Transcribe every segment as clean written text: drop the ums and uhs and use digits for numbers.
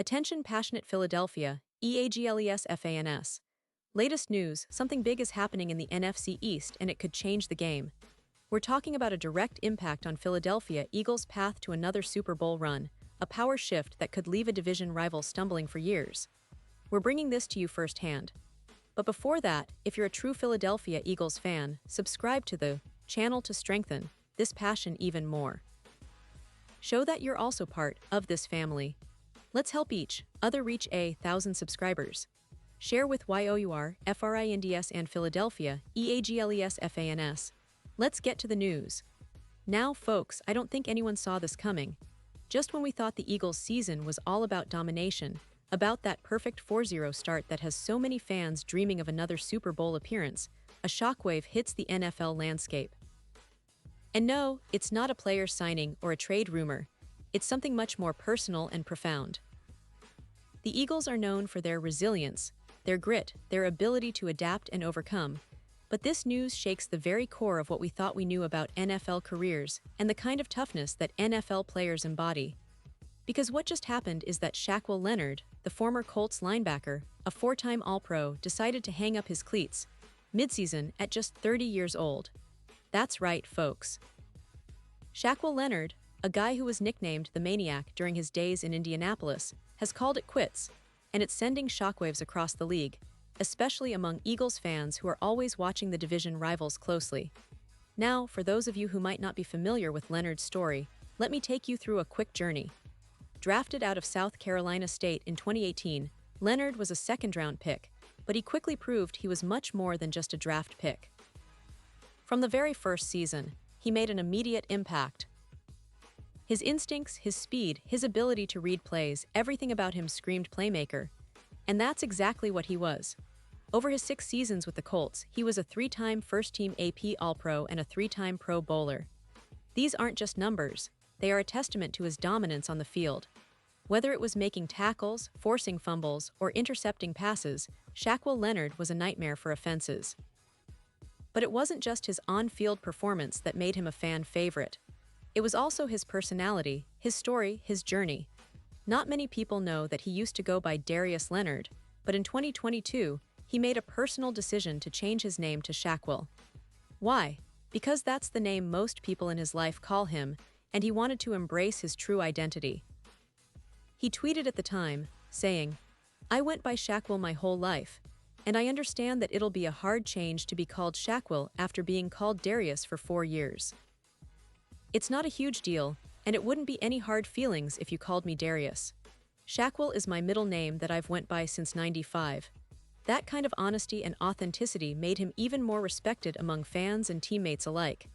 Attention passionate Philadelphia, EAGLES. Latest news, something big is happening in the NFC East and it could change the game. We're talking about a direct impact on Philadelphia Eagles' path to another Super Bowl run, a power shift that could leave a division rival stumbling for years. We're bringing this to you firsthand. But before that, if you're a true Philadelphia Eagles fan, subscribe to the channel to strengthen this passion even more. Show that you're also part of this family. Let's help each other reach 1,000 subscribers. Share with YOUR, FRINDS and Philadelphia, EAGLESFANS. Let's get to the news. Now, folks, I don't think anyone saw this coming. Just when we thought the Eagles' season was all about domination, about that perfect 4-0 start that has so many fans dreaming of another Super Bowl appearance, a shockwave hits the NFL landscape. And no, it's not a player signing or a trade rumor. It's something much more personal and profound. The Eagles are known for their resilience, their grit, their ability to adapt and overcome. But this news shakes the very core of what we thought we knew about NFL careers and the kind of toughness that NFL players embody. Because what just happened is that Shaq Leonard, the former Colts linebacker, a four-time All-Pro, decided to hang up his cleats mid-season at just 30 years old. That's right, folks. Shaq Leonard, a guy who was nicknamed the Maniac during his days in Indianapolis, has called it quits, and it's sending shockwaves across the league, especially among Eagles fans who are always watching the division rivals closely. Now, for those of you who might not be familiar with Leonard's story, let me take you through a quick journey. Drafted out of South Carolina State in 2018, Leonard was a second-round pick, but he quickly proved he was much more than just a draft pick. From the very first season, he made an immediate impact. His instincts, his speed, his ability to read plays, everything about him screamed playmaker. And that's exactly what he was. Over his 6 seasons with the Colts, he was a 3-time first-team AP All-Pro and a 3-time Pro Bowler. These aren't just numbers, they are a testament to his dominance on the field. Whether it was making tackles, forcing fumbles, or intercepting passes, Shaq Leonard was a nightmare for offenses. But it wasn't just his on-field performance that made him a fan favorite. It was also his personality, his story, his journey. Not many people know that he used to go by Darius Leonard, but in 2022, he made a personal decision to change his name to Shaq. Why? Because that's the name most people in his life call him, and he wanted to embrace his true identity. He tweeted at the time, saying, "I went by Shaq my whole life, and I understand that it'll be a hard change to be called Shaq after being called Darius for 4 years. It's not a huge deal, and it wouldn't be any hard feelings if you called me Darius. Shaq is my middle name that I've went by since '95. That kind of honesty and authenticity made him even more respected among fans and teammates alike.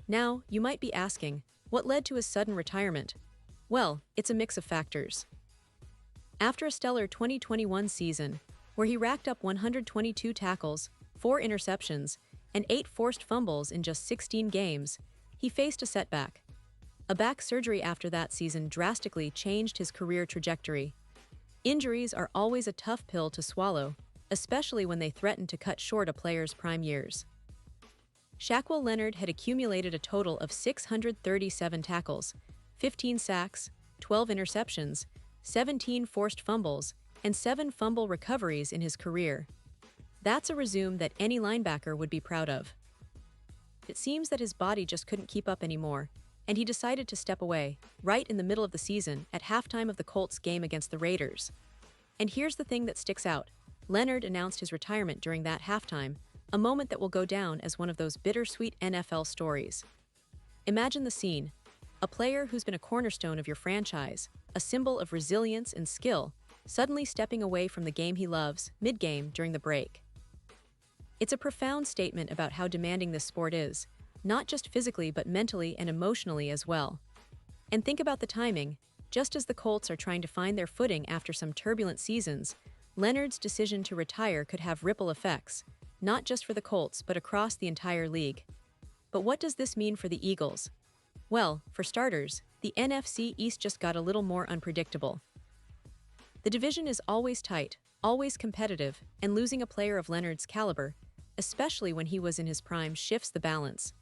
Now, you might be asking, what led to his sudden retirement? Well, it's a mix of factors. After a stellar 2021 season, where he racked up 122 tackles, 4 interceptions, and 8 forced fumbles in just 16 games, he faced a setback. A back surgery after that season drastically changed his career trajectory. Injuries are always a tough pill to swallow, especially when they threaten to cut short a player's prime years. Shaq Leonard had accumulated a total of 637 tackles, 15 sacks, 12 interceptions, 17 forced fumbles, and 7 fumble recoveries in his career. That's a resume that any linebacker would be proud of. It seems that his body just couldn't keep up anymore, and he decided to step away, right in the middle of the season, at halftime of the Colts game against the Raiders. And here's the thing that sticks out. Leonard announced his retirement during that halftime, a moment that will go down as one of those bittersweet NFL stories. Imagine the scene. A player who's been a cornerstone of your franchise, a symbol of resilience and skill, suddenly stepping away from the game he loves, mid-game during the break. It's a profound statement about how demanding this sport is, not just physically but mentally and emotionally as well. And think about the timing. Just as the Colts are trying to find their footing after some turbulent seasons, Leonard's decision to retire could have ripple effects, not just for the Colts but across the entire league. But what does this mean for the Eagles? Well, for starters, the NFC East just got a little more unpredictable. The division is always tight, always competitive, and losing a player of Leonard's caliber, especially when he was in his prime, shifts the balance.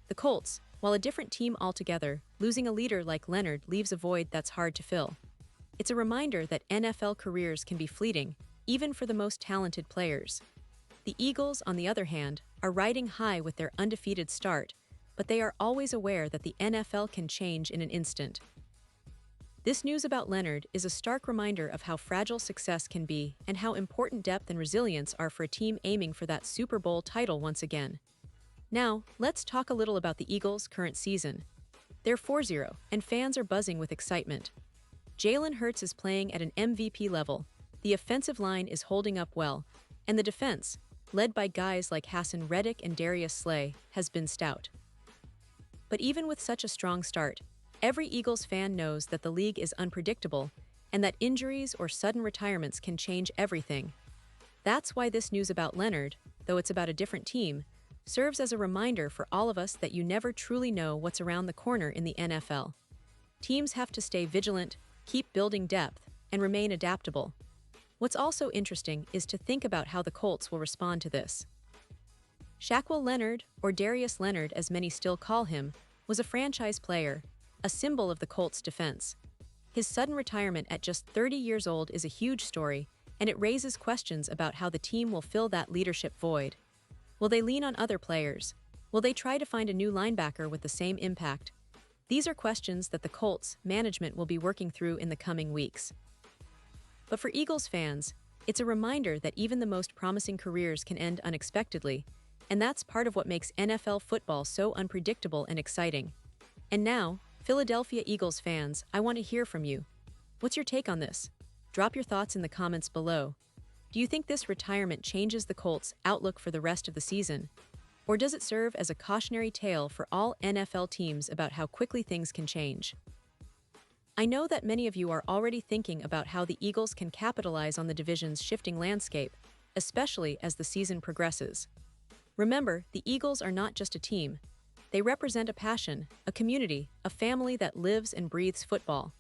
The Colts, while a different team altogether, losing a leader like Leonard leaves a void that's hard to fill. it's a reminder that NFL careers can be fleeting, even for the most talented players. The Eagles, on the other hand, are riding high with their undefeated start, but they are always aware that the NFL can change in an instant. This news about Leonard is a stark reminder of how fragile success can be and how important depth and resilience are for a team aiming for that Super Bowl title once again. Now, let's talk a little about the Eagles' current season. They're 4-0, and fans are buzzing with excitement. Jalen Hurts is playing at an MVP level, the offensive line is holding up well, and the defense, led by guys like Hassan Reddick and Darius Slay, has been stout. But even with such a strong start, every Eagles fan knows that the league is unpredictable and that injuries or sudden retirements can change everything. That's why this news about Leonard, though it's about a different team, serves as a reminder for all of us that you never truly know what's around the corner in the NFL. Teams have to stay vigilant, keep building depth, and remain adaptable. What's also interesting is to think about how the Colts will respond to this. Shaq Leonard, or Darius Leonard as many still call him, was a franchise player, a symbol of the Colts' defense. His sudden retirement at just 30 years old is a huge story, and it raises questions about how the team will fill that leadership void. Will they lean on other players? Will they try to find a new linebacker with the same impact? These are questions that the Colts' management will be working through in the coming weeks. But for Eagles fans, it's a reminder that even the most promising careers can end unexpectedly, and that's part of what makes NFL football so unpredictable and exciting. And now, Philadelphia Eagles fans, I want to hear from you. What's your take on this? Drop your thoughts in the comments below. Do you think this retirement changes the Colts' outlook for the rest of the season? Or does it serve as a cautionary tale for all NFL teams about how quickly things can change? I know that many of you are already thinking about how the Eagles can capitalize on the division's shifting landscape, especially as the season progresses. Remember, the Eagles are not just a team. They represent a passion, a community, a family that lives and breathes football.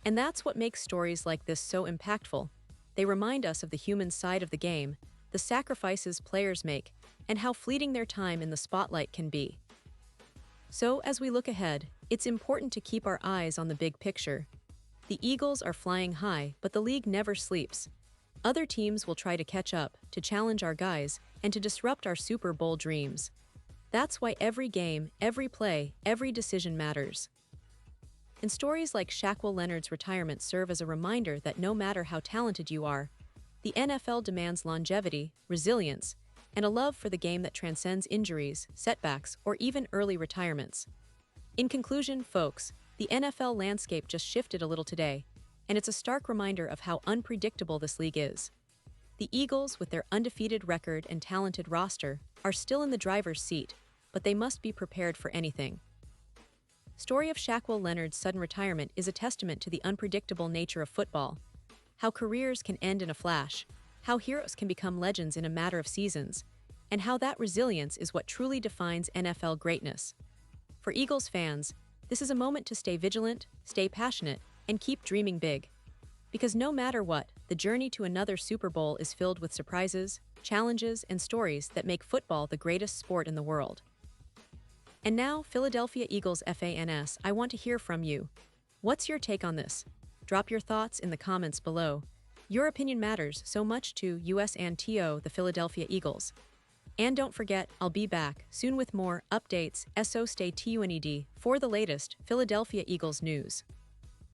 And that's what makes stories like this so impactful. They remind us of the human side of the game, the sacrifices players make, and how fleeting their time in the spotlight can be. So, as we look ahead, it's important to keep our eyes on the big picture. The Eagles are flying high, but the league never sleeps. Other teams will try to catch up, to challenge our guys, and to disrupt our Super Bowl dreams. That's why every game, every play, every decision matters. And stories like Shaq Leonard's retirement serve as a reminder that no matter how talented you are, the NFL demands longevity, resilience, and a love for the game that transcends injuries, setbacks, or even early retirements. In conclusion, folks, the NFL landscape just shifted a little today, and it's a stark reminder of how unpredictable this league is. The Eagles, with their undefeated record and talented roster, are still in the driver's seat, but they must be prepared for anything. Story of Shaq Leonard's sudden retirement is a testament to the unpredictable nature of football, how careers can end in a flash, how heroes can become legends in a matter of seasons, and how that resilience is what truly defines NFL greatness. For Eagles fans, this is a moment to stay vigilant, stay passionate, and keep dreaming big. Because no matter what, the journey to another Super Bowl is filled with surprises, challenges, and stories that make football the greatest sport in the world. And now, Philadelphia Eagles fans, I want to hear from you. What's your take on this? Drop your thoughts in the comments below. Your opinion matters so much to us and to the Philadelphia Eagles. And don't forget, I'll be back soon with more updates, so stay tuned for the latest Philadelphia Eagles news.